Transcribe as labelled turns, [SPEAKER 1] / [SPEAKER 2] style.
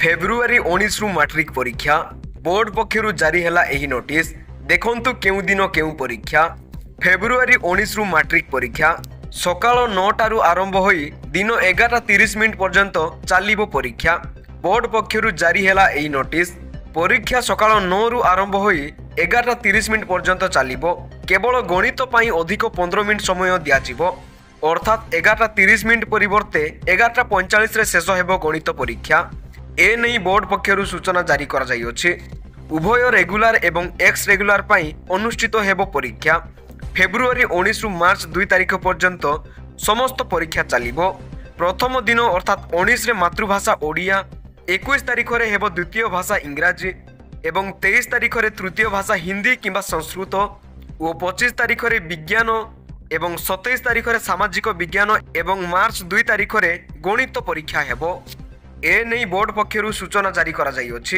[SPEAKER 1] February 19 रु matric परीक्षा board पक्षरु जारी हैला एही नोटिस। देखंतु केउ दिन केउ परीक्षा। फेब्रुआरी 19 रु मैट्रिक परीक्षा सकाळ 9 रु आरंभ होई दिन 11:30 पर्यंत चालिबो परीक्षा। बोर्ड पक्षरु जारी हैला एही नोटिस। परीक्षा सकाळ 9 रु आरंभ होई 11:30 पर्यंत चालिबो। केवल गणित पई अधिक 15 मिनिट समय दियाजिबो, अर्थात 11:30 परिवर्ते 11:45 रे शेष हेबो गणित परीक्षा। ए नहीं बोर्ड पक्षरु सूचना जारी कर जाई अछि। उभय रेगुलार एवं एक्स रेगुलार पई अनुष्ठित हेबो परीक्षा। फेब्रुआरी 19 रु मार्च 2 तारिख पर्यंत समस्त परीक्षा चलिबो। प्रथम दिन अर्थात 19 रे मातृभाषा ओडिया, 21 तारिख रे हेबो द्वितीय भाषा इंग्राजी एवं 23 तारिख रे तृतीय भाषा हिंदी किंबा संस्कृत और 25 तारिख रे विज्ञान एवं 27 तारिख रे सामाजिक विज्ञान एवं मार्च 2 तारिख रे गणित परीक्षा हेबो। ए नहीं बोर्ड पक्षरु सूचना जारी करा जाई अछि।